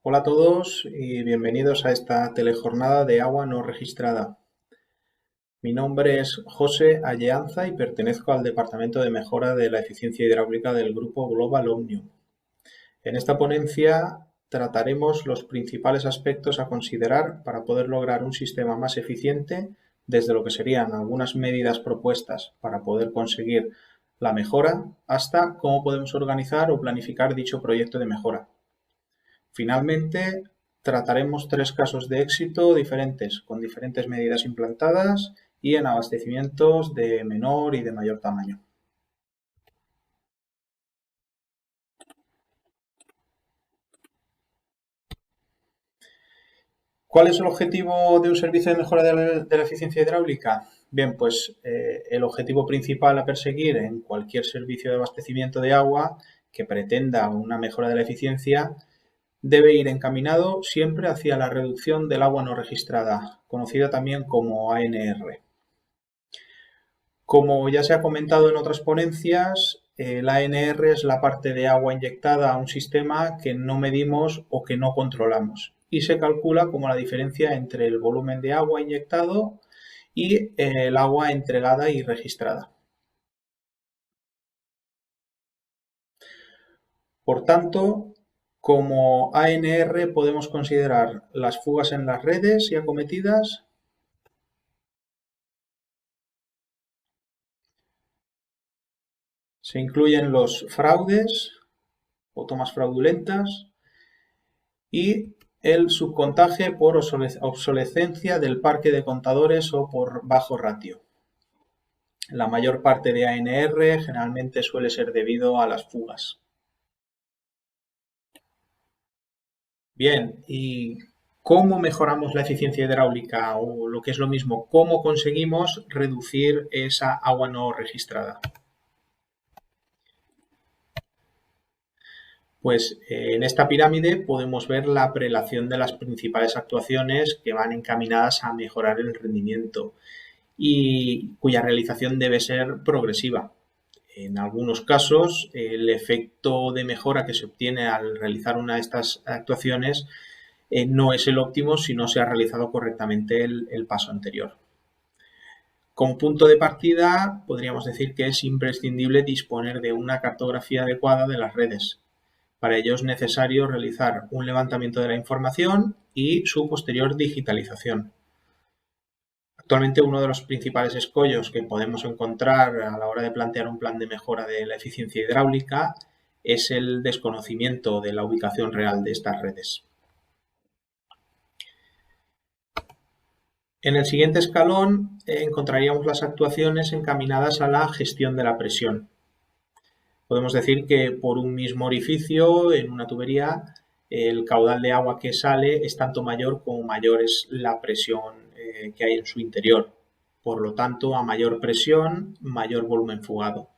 Hola a todos y bienvenidos a esta telejornada de agua no registrada. Mi nombre es José Alleanza y pertenezco al Departamento de Mejora de la Eficiencia Hidráulica del Grupo Global Omnium. En esta ponencia trataremos los principales aspectos a considerar para poder lograr un sistema más eficiente, desde lo que serían algunas medidas propuestas para poder conseguir la mejora hasta cómo podemos organizar o planificar dicho proyecto de mejora. Finalmente, trataremos tres casos de éxito diferentes, con diferentes medidas implantadas y en abastecimientos de menor y de mayor tamaño. ¿Cuál es el objetivo de un servicio de mejora de la eficiencia hidráulica? Bien, pues el objetivo principal a perseguir en cualquier servicio de abastecimiento de agua que pretenda una mejora de la eficiencia debe ir encaminado siempre hacia la reducción del agua no registrada, conocida también como ANR. Como ya se ha comentado en otras ponencias, el ANR es la parte de agua inyectada a un sistema que no medimos o que no controlamos y se calcula como la diferencia entre el volumen de agua inyectado y el agua entregada y registrada. Por tanto, como ANR podemos considerar las fugas en las redes y acometidas, se incluyen los fraudes o tomas fraudulentas y el subcontaje por obsolescencia del parque de contadores o por bajo ratio. La mayor parte de ANR generalmente suele ser debido a las fugas. Bien, ¿y cómo mejoramos la eficiencia hidráulica? O lo que es lo mismo, ¿cómo conseguimos reducir esa agua no registrada? Pues en esta pirámide podemos ver la prelación de las principales actuaciones que van encaminadas a mejorar el rendimiento y cuya realización debe ser progresiva. En algunos casos, el efecto de mejora que se obtiene al realizar una de estas actuaciones no es el óptimo si no se ha realizado correctamente el paso anterior. Como punto de partida, podríamos decir que es imprescindible disponer de una cartografía adecuada de las redes. Para ello es necesario realizar un levantamiento de la información y su posterior digitalización. Actualmente uno de los principales escollos que podemos encontrar a la hora de plantear un plan de mejora de la eficiencia hidráulica es el desconocimiento de la ubicación real de estas redes. En el siguiente escalón encontraríamos las actuaciones encaminadas a la gestión de la presión. Podemos decir que por un mismo orificio en una tubería el caudal de agua que sale es tanto mayor como mayor es la presión que hay en su interior. Por lo tanto, a mayor presión, mayor volumen fugado.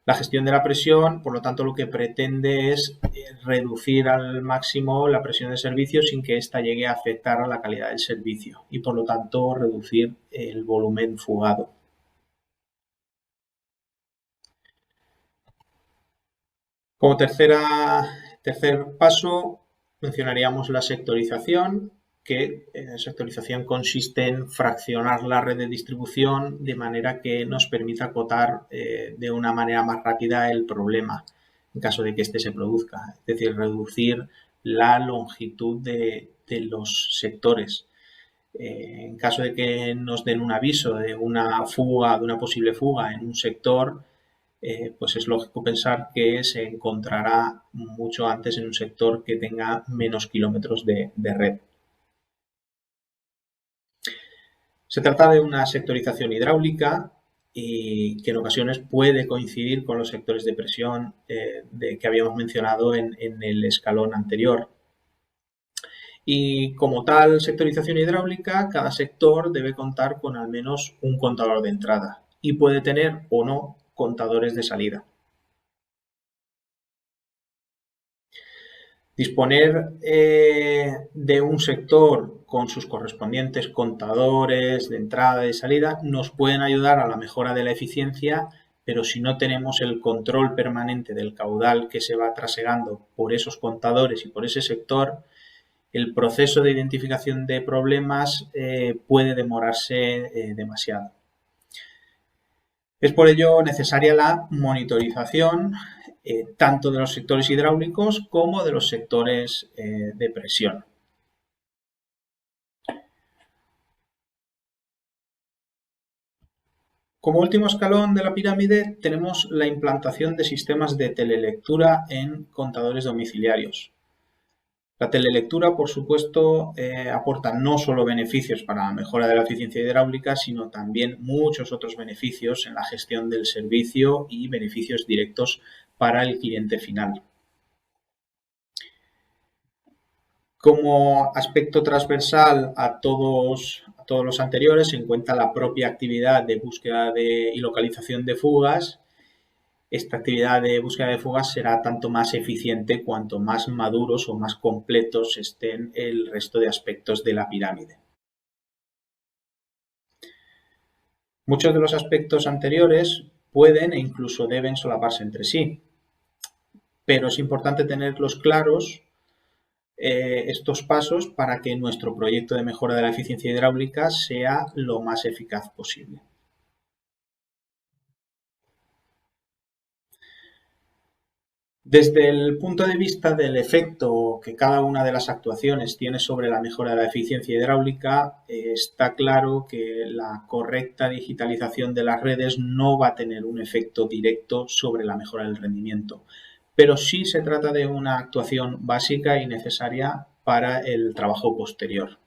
La gestión de la presión, por lo tanto, lo que pretende es reducir al máximo la presión de servicio sin que ésta llegue a afectar a la calidad del servicio y, por lo tanto, reducir el volumen fugado. Como tercer paso, mencionaríamos la sectorización, que sectorización consiste en fraccionar la red de distribución de manera que nos permita acotar de una manera más rápida el problema en caso de que éste se produzca, es decir, reducir la longitud de los sectores. En caso de que nos den un aviso de una fuga, de una posible fuga en un sector, pues es lógico pensar que se encontrará mucho antes en un sector que tenga menos kilómetros de red. Se trata de una sectorización hidráulica y que en ocasiones puede coincidir con los sectores de presión que habíamos mencionado en el escalón anterior. Y como tal sectorización hidráulica, cada sector debe contar con al menos un contador de entrada y puede tener o no contadores de salida. Disponer de un sector con sus correspondientes contadores de entrada y de salida nos pueden ayudar a la mejora de la eficiencia pero si no tenemos el control permanente del caudal que se va trasegando por esos contadores y por ese sector, el proceso de identificación de problemas puede demorarse demasiado. Es por ello necesaria la monitorización tanto de los sectores hidráulicos como de los sectores de presión. Como último escalón de la pirámide tenemos la implantación de sistemas de telelectura en contadores domiciliarios. La telelectura, por supuesto, aporta no solo beneficios para la mejora de la eficiencia hidráulica, sino también muchos otros beneficios en la gestión del servicio y beneficios directos para el cliente final. Como aspecto transversal a todos los anteriores se encuentra la propia actividad de búsqueda y localización de fugas. Esta actividad de búsqueda de fugas será tanto más eficiente cuanto más maduros o más completos estén el resto de aspectos de la pirámide. Muchos de los aspectos anteriores pueden e incluso deben solaparse entre sí, pero es importante tenerlos claros estos pasos para que nuestro proyecto de mejora de la eficiencia hidráulica sea lo más eficaz posible. Desde el punto de vista del efecto que cada una de las actuaciones tiene sobre la mejora de la eficiencia hidráulica, está claro que la correcta digitalización de las redes no va a tener un efecto directo sobre la mejora del rendimiento, pero sí se trata de una actuación básica y necesaria para el trabajo posterior.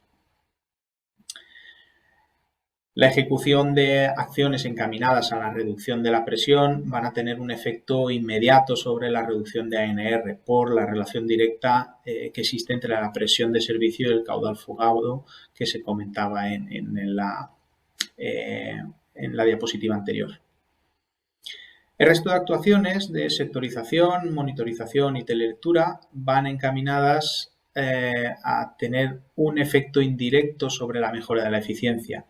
La ejecución de acciones encaminadas a la reducción de la presión van a tener un efecto inmediato sobre la reducción de ANR por la relación directa que existe entre la presión de servicio y el caudal fugado que se comentaba en la diapositiva anterior. El resto de actuaciones de sectorización, monitorización y telelectura van encaminadas a tener un efecto indirecto sobre la mejora de la eficiencia,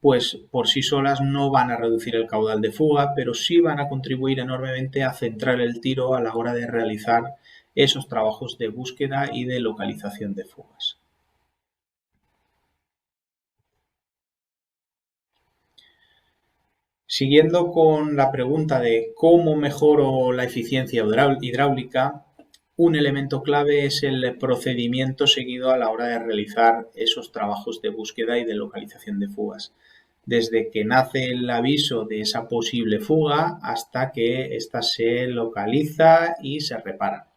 pues por sí solas no van a reducir el caudal de fuga, pero sí van a contribuir enormemente a centrar el tiro a la hora de realizar esos trabajos de búsqueda y de localización de fugas. Siguiendo con la pregunta de cómo mejoro la eficiencia hidráulica, un elemento clave es el procedimiento seguido a la hora de realizar esos trabajos de búsqueda y de localización de fugas, desde que nace el aviso de esa posible fuga hasta que ésta se localiza y se repara.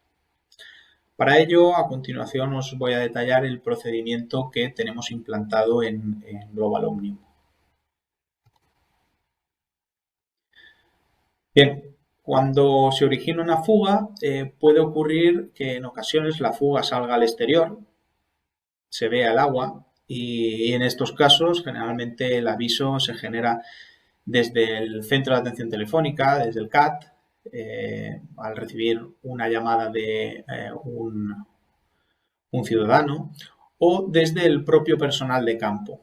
Para ello, a continuación os voy a detallar el procedimiento que tenemos implantado en Global Omnium. Bien, cuando se origina una fuga, puede ocurrir que en ocasiones la fuga salga al exterior, se vea el agua y en estos casos generalmente el aviso se genera desde el centro de atención telefónica, desde el CAT, al recibir una llamada de un ciudadano o desde el propio personal de campo.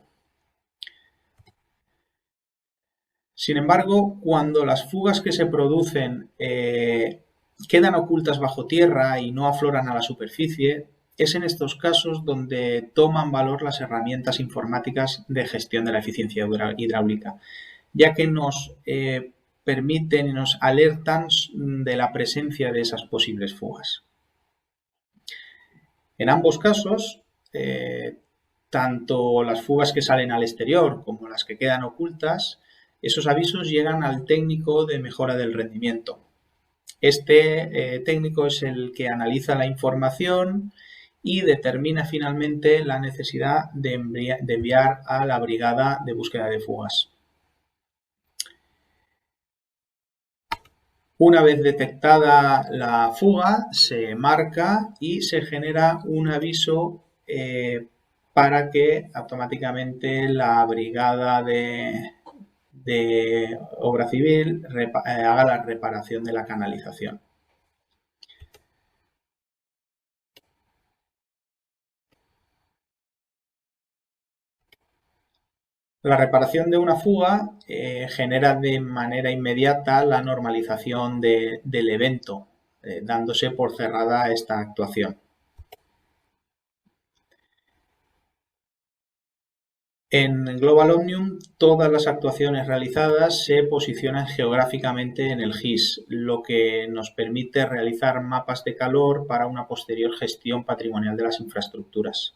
Sin embargo, cuando las fugas que se producen quedan ocultas bajo tierra y no afloran a la superficie, es en estos casos donde toman valor las herramientas informáticas de gestión de la eficiencia hidráulica, ya que nos permiten y nos alertan de la presencia de esas posibles fugas. En ambos casos, tanto las fugas que salen al exterior como las que quedan ocultas, esos avisos llegan al técnico de mejora del rendimiento. Este técnico es el que analiza la información y determina finalmente la necesidad de enviar a la brigada de búsqueda de fugas. Una vez detectada la fuga, se marca y se genera un aviso para que automáticamente la brigada de obra civil haga la reparación de la canalización. La reparación de una fuga genera de manera inmediata la normalización del evento, dándose por cerrada esta actuación. En Global Omnium, todas las actuaciones realizadas se posicionan geográficamente en el GIS, lo que nos permite realizar mapas de calor para una posterior gestión patrimonial de las infraestructuras.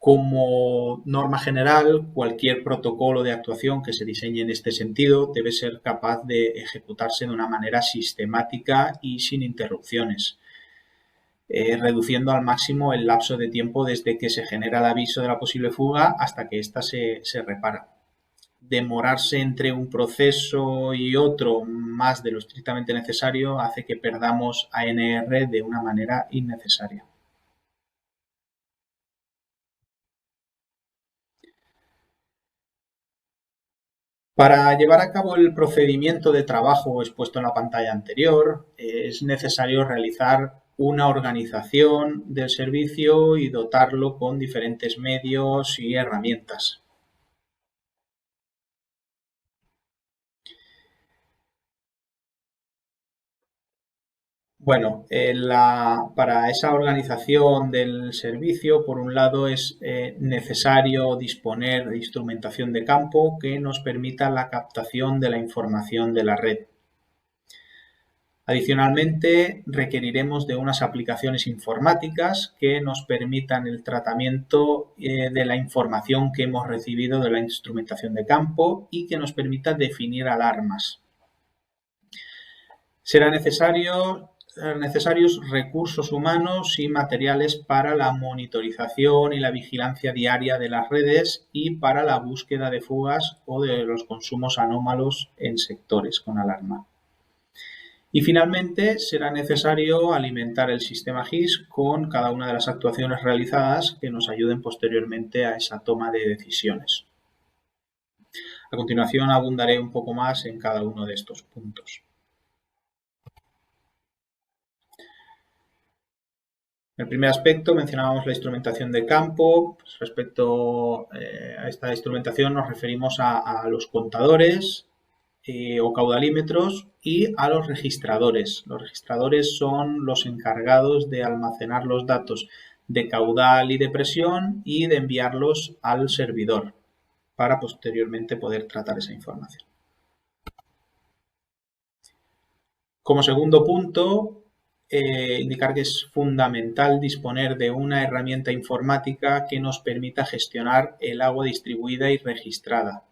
Como norma general, cualquier protocolo de actuación que se diseñe en este sentido debe ser capaz de ejecutarse de una manera sistemática y sin interrupciones, reduciendo al máximo el lapso de tiempo desde que se genera el aviso de la posible fuga hasta que ésta se repara. Demorarse entre un proceso y otro más de lo estrictamente necesario hace que perdamos ANR de una manera innecesaria. Para llevar a cabo el procedimiento de trabajo expuesto en la pantalla anterior, es necesario realizar una organización del servicio y dotarlo con diferentes medios y herramientas. Bueno, para esa organización del servicio, por un lado, es necesario disponer de instrumentación de campo que nos permita la captación de la información de la red. Adicionalmente, requeriremos de unas aplicaciones informáticas que nos permitan el tratamiento de la información que hemos recibido de la instrumentación de campo y que nos permita definir alarmas. Serán necesarios recursos humanos y materiales para la monitorización y la vigilancia diaria de las redes y para la búsqueda de fugas o de los consumos anómalos en sectores con alarma. Y finalmente será necesario alimentar el sistema GIS con cada una de las actuaciones realizadas que nos ayuden posteriormente a esa toma de decisiones. A continuación abundaré un poco más en cada uno de estos puntos. En el primer aspecto mencionábamos la instrumentación de campo. Pues respecto a esta instrumentación nos referimos a los contadores o caudalímetros y a los registradores. Los registradores son los encargados de almacenar los datos de caudal y de presión y de enviarlos al servidor para posteriormente poder tratar esa información. Como segundo punto, indicar que es fundamental disponer de una herramienta informática que nos permita gestionar el agua distribuida y registrada,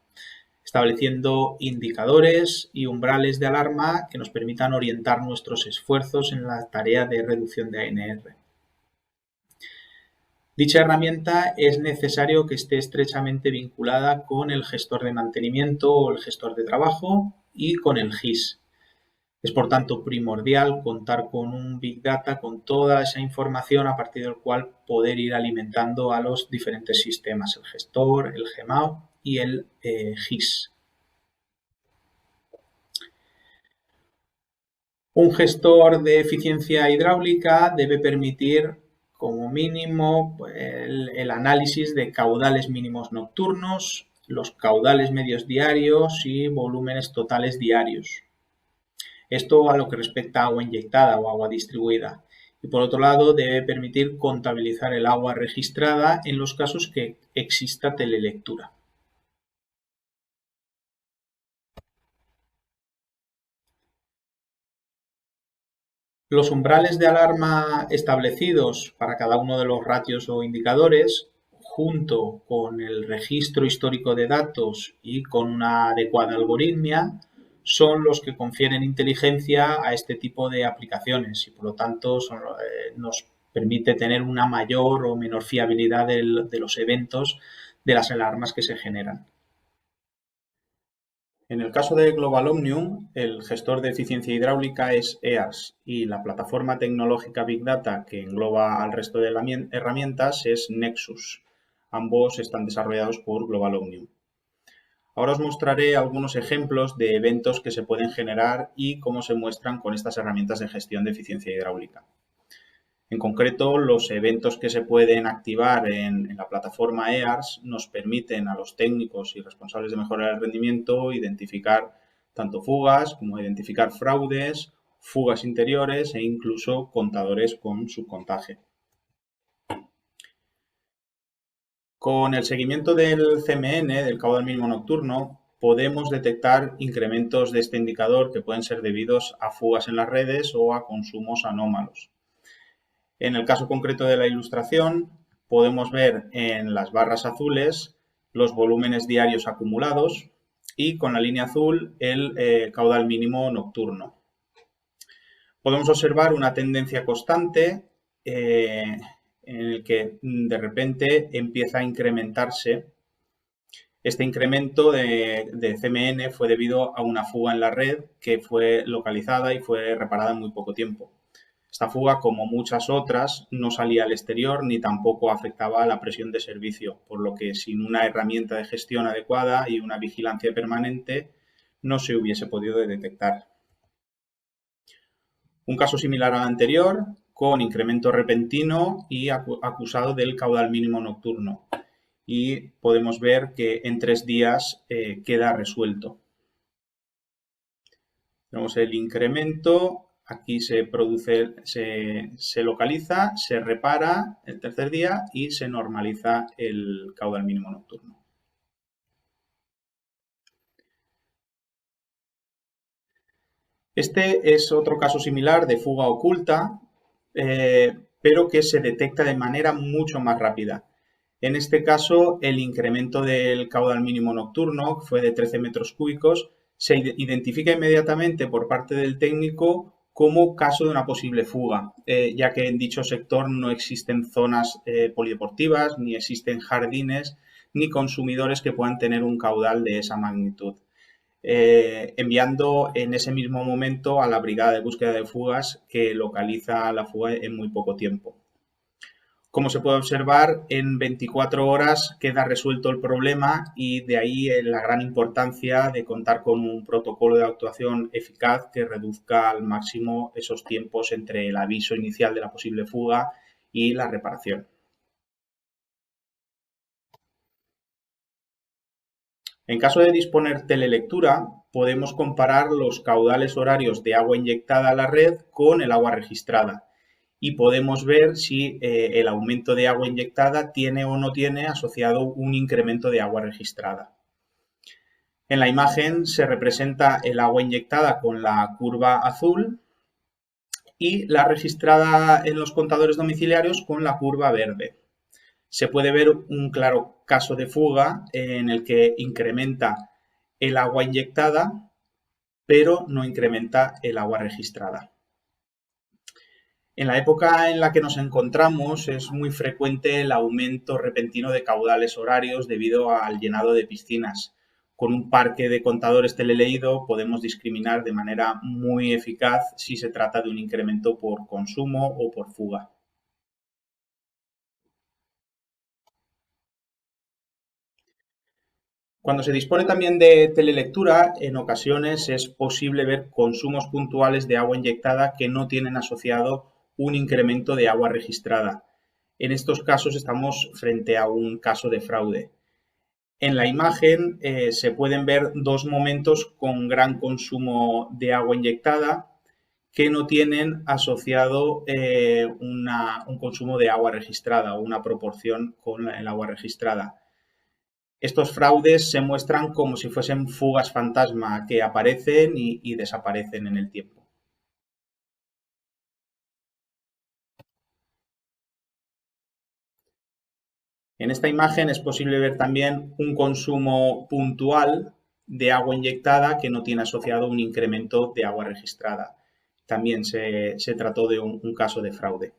estableciendo indicadores y umbrales de alarma que nos permitan orientar nuestros esfuerzos en la tarea de reducción de ANR. Dicha herramienta es necesario que esté estrechamente vinculada con el gestor de mantenimiento o el gestor de trabajo y con el GIS. Es por tanto primordial contar con un Big Data con toda esa información a partir del cual poder ir alimentando a los diferentes sistemas, el gestor, el GMAO y el GIS. Un gestor de eficiencia hidráulica debe permitir como mínimo el análisis de caudales mínimos nocturnos, los caudales medios diarios y volúmenes totales diarios. Esto a lo que respecta a agua inyectada o agua distribuida. Y por otro lado, debe permitir contabilizar el agua registrada en los casos que exista telelectura. Los umbrales de alarma establecidos para cada uno de los ratios o indicadores, junto con el registro histórico de datos y con una adecuada algoritmia, son los que confieren inteligencia a este tipo de aplicaciones y por lo tanto nos permite tener una mayor o menor fiabilidad de los eventos de las alarmas que se generan. En el caso de Global Omnium, el gestor de eficiencia hidráulica es EARS y la plataforma tecnológica Big Data que engloba al resto de herramientas es Nexus. Ambos están desarrollados por Global Omnium. Ahora os mostraré algunos ejemplos de eventos que se pueden generar y cómo se muestran con estas herramientas de gestión de eficiencia hidráulica. En concreto, los eventos que se pueden activar en la plataforma EARS nos permiten a los técnicos y responsables de mejorar el rendimiento identificar tanto fugas como identificar fraudes, fugas interiores e incluso contadores con subcontaje. Con el seguimiento del CMN, del caudal mínimo nocturno, podemos detectar incrementos de este indicador que pueden ser debidos a fugas en las redes o a consumos anómalos. En el caso concreto de la ilustración, podemos ver en las barras azules los volúmenes diarios acumulados y con la línea azul el caudal mínimo nocturno. Podemos observar una tendencia constante en el que de repente empieza a incrementarse. Este incremento de CMN fue debido a una fuga en la red que fue localizada y fue reparada en muy poco tiempo. Esta fuga, como muchas otras, no salía al exterior ni tampoco afectaba a la presión de servicio, por lo que sin una herramienta de gestión adecuada y una vigilancia permanente no se hubiese podido detectar. Un caso similar al anterior, con incremento repentino y acusado del caudal mínimo nocturno. Y podemos ver que en 3 días queda resuelto. Tenemos el incremento, aquí se produce, se localiza, se repara el tercer día y se normaliza el caudal mínimo nocturno. Este es otro caso similar de fuga oculta, pero que se detecta de manera mucho más rápida. En este caso, el incremento del caudal mínimo nocturno, que fue de 13 metros cúbicos, se identifica inmediatamente por parte del técnico como caso de una posible fuga, ya que en dicho sector no existen zonas polideportivas, ni existen jardines, ni consumidores que puedan tener un caudal de esa magnitud. Enviando en ese mismo momento a la brigada de búsqueda de fugas que localiza la fuga en muy poco tiempo. Como se puede observar, en 24 horas queda resuelto el problema y de ahí la gran importancia de contar con un protocolo de actuación eficaz que reduzca al máximo esos tiempos entre el aviso inicial de la posible fuga y la reparación. En caso de disponer telelectura, podemos comparar los caudales horarios de agua inyectada a la red con el agua registrada y podemos ver si el aumento de agua inyectada tiene o no tiene asociado un incremento de agua registrada. En la imagen se representa el agua inyectada con la curva azul y la registrada en los contadores domiciliarios con la curva verde. Se puede ver un claro caso de fuga en el que incrementa el agua inyectada, pero no incrementa el agua registrada. En la época en la que nos encontramos es muy frecuente el aumento repentino de caudales horarios debido al llenado de piscinas. Con un parque de contadores teleleído podemos discriminar de manera muy eficaz si se trata de un incremento por consumo o por fuga. Cuando se dispone también de telelectura, en ocasiones es posible ver consumos puntuales de agua inyectada que no tienen asociado un incremento de agua registrada. En estos casos estamos frente a un caso de fraude. En la imagen se pueden ver dos momentos con gran consumo de agua inyectada que no tienen asociado un consumo de agua registrada o una proporción con el agua registrada. Estos fraudes se muestran como si fuesen fugas fantasma que aparecen y desaparecen en el tiempo. En esta imagen es posible ver también un consumo puntual de agua inyectada que no tiene asociado un incremento de agua registrada. También se trató de un caso de fraude.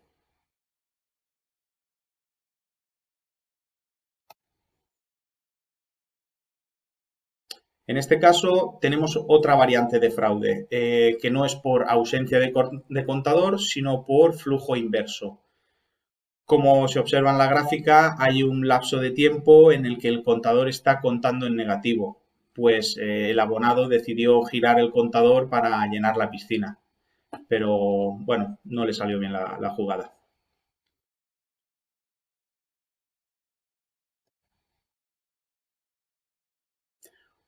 En este caso tenemos otra variante de fraude, que no es por ausencia de contador, sino por flujo inverso. Como se observa en la gráfica, hay un lapso de tiempo en el que el contador está contando en negativo, pues el abonado decidió girar el contador para llenar la piscina, pero bueno, no le salió bien la jugada.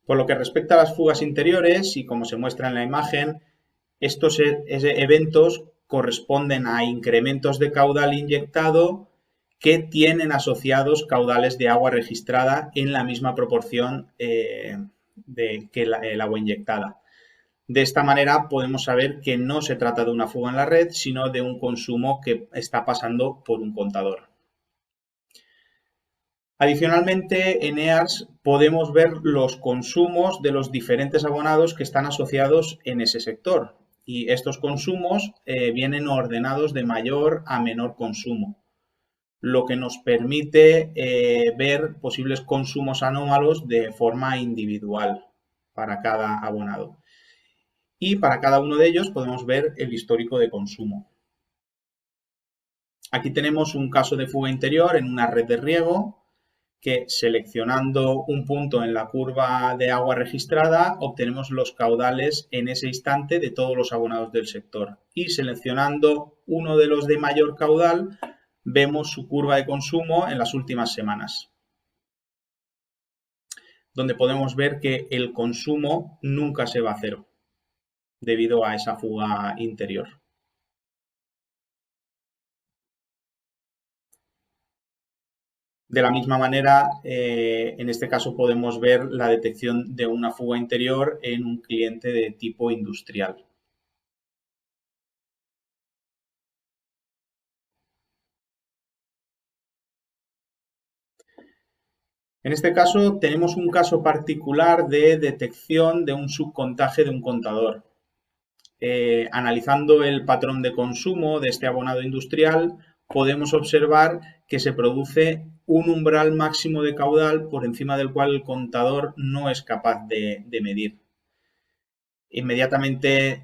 Por lo que respecta a las fugas interiores, y como se muestra en la imagen, estos eventos corresponden a incrementos de caudal inyectado que tienen asociados caudales de agua registrada en la misma proporción que el agua inyectada. De esta manera podemos saber que no se trata de una fuga en la red, sino de un consumo que está pasando por un contador. Adicionalmente, en EARS podemos ver los consumos de los diferentes abonados que están asociados en ese sector. Y estos consumos vienen ordenados de mayor a menor consumo, lo que nos permite ver posibles consumos anómalos de forma individual para cada abonado. Y para cada uno de ellos podemos ver el histórico de consumo. Aquí tenemos un caso de fuga interior en una red de riego que, seleccionando un punto en la curva de agua registrada, obtenemos los caudales en ese instante de todos los abonados del sector. Y seleccionando uno de los de mayor caudal, vemos su curva de consumo en las últimas semanas, donde podemos ver que el consumo nunca se va a cero debido a esa fuga interior. De la misma manera, en este caso podemos ver la detección de una fuga interior en un cliente de tipo industrial. En este caso tenemos un caso particular de detección de un subcontaje de un contador. Analizando el patrón de consumo de este abonado industrial, podemos observar que se produce un umbral máximo de caudal por encima del cual el contador no es capaz de medir. Inmediatamente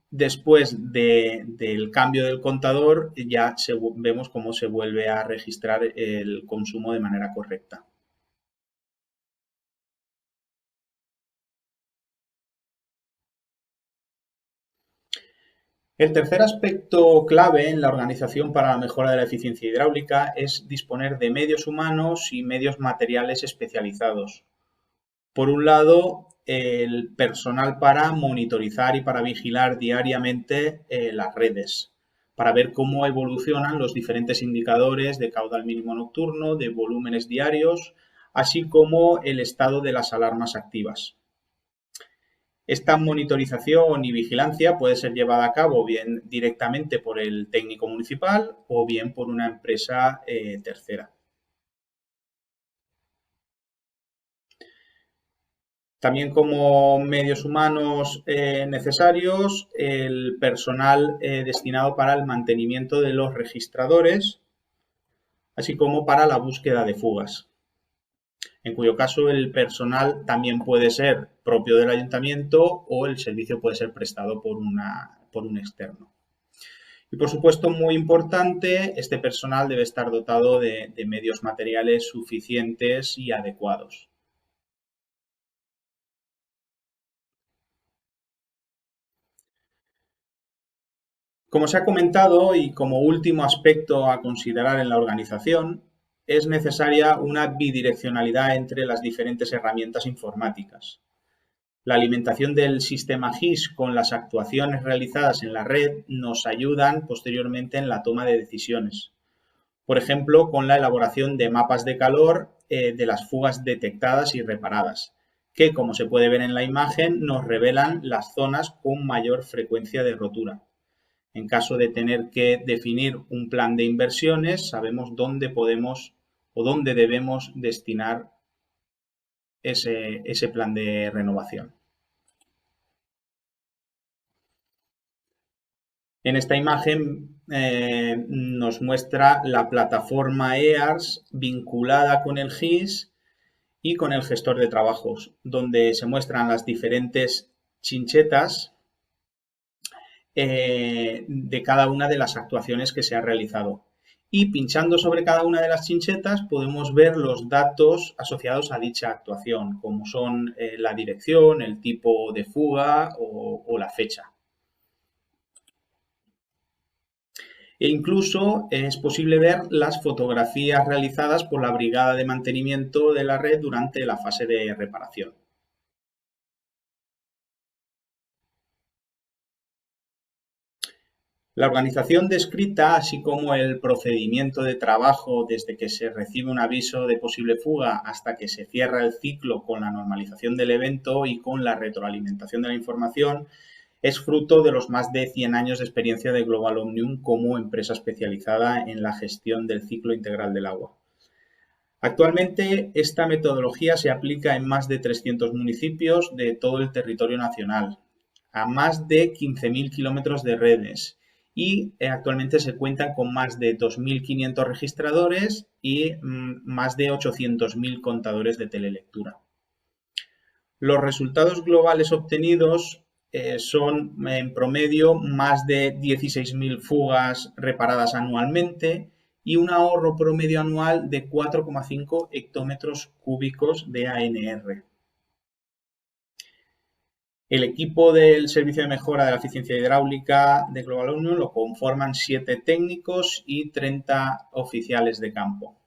después del cambio del contador, ya vemos cómo se vuelve a registrar el consumo de manera correcta. El tercer aspecto clave en la organización para la mejora de la eficiencia hidráulica es disponer de medios humanos y medios materiales especializados. Por un lado, el personal para monitorizar y para vigilar diariamente las redes, para ver cómo evolucionan los diferentes indicadores de caudal mínimo nocturno, de volúmenes diarios, así como el estado de las alarmas activas. Esta monitorización y vigilancia puede ser llevada a cabo bien directamente por el técnico municipal o bien por una empresa tercera. También como medios humanos necesarios, el personal destinado para el mantenimiento de los registradores, así como para la búsqueda de fugas, en cuyo caso el personal también puede ser propio del ayuntamiento o el servicio puede ser prestado por un externo. Y por supuesto, muy importante, este personal debe estar dotado de medios materiales suficientes y adecuados. Como se ha comentado y como último aspecto a considerar en la organización, es necesaria una bidireccionalidad entre las diferentes herramientas informáticas. La alimentación del sistema GIS con las actuaciones realizadas en la red nos ayudan posteriormente en la toma de decisiones. Por ejemplo, con la elaboración de mapas de calor de las fugas detectadas y reparadas, que, como se puede ver en la imagen, nos revelan las zonas con mayor frecuencia de rotura. En caso de tener que definir un plan de inversiones, sabemos dónde podemos o dónde debemos destinar ese plan de renovación. En esta imagen nos muestra la plataforma EARS vinculada con el GIS y con el gestor de trabajos, donde se muestran las diferentes chinchetas de cada una de las actuaciones que se ha realizado. Y pinchando sobre cada una de las chinchetas podemos ver los datos asociados a dicha actuación, como son la dirección, el tipo de fuga o la fecha. E incluso es posible ver las fotografías realizadas por la brigada de mantenimiento de la red durante la fase de reparación. La organización descrita, así como el procedimiento de trabajo desde que se recibe un aviso de posible fuga hasta que se cierra el ciclo con la normalización del evento y con la retroalimentación de la información, es fruto de los más de 100 años de experiencia de Global Omnium como empresa especializada en la gestión del ciclo integral del agua. Actualmente, esta metodología se aplica en más de 300 municipios de todo el territorio nacional, a más de 15.000 kilómetros de redes y actualmente se cuentan con más de 2.500 registradores y más de 800.000 contadores de telelectura. Los resultados globales obtenidos son en promedio más de 16.000 fugas reparadas anualmente y un ahorro promedio anual de 4,5 hectómetros cúbicos de ANR. El equipo del Servicio de Mejora de la Eficiencia Hidráulica de Global Omnium lo conforman 7 técnicos y 30 oficiales de campo.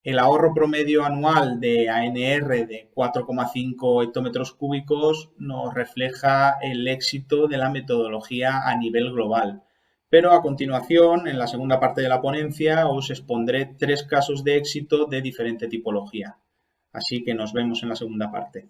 El ahorro promedio anual de ANR de 4,5 hectómetros cúbicos nos refleja el éxito de la metodología a nivel global. Pero a continuación, en la segunda parte de la ponencia, os expondré 3 casos de éxito de diferente tipología. Así que nos vemos en la segunda parte.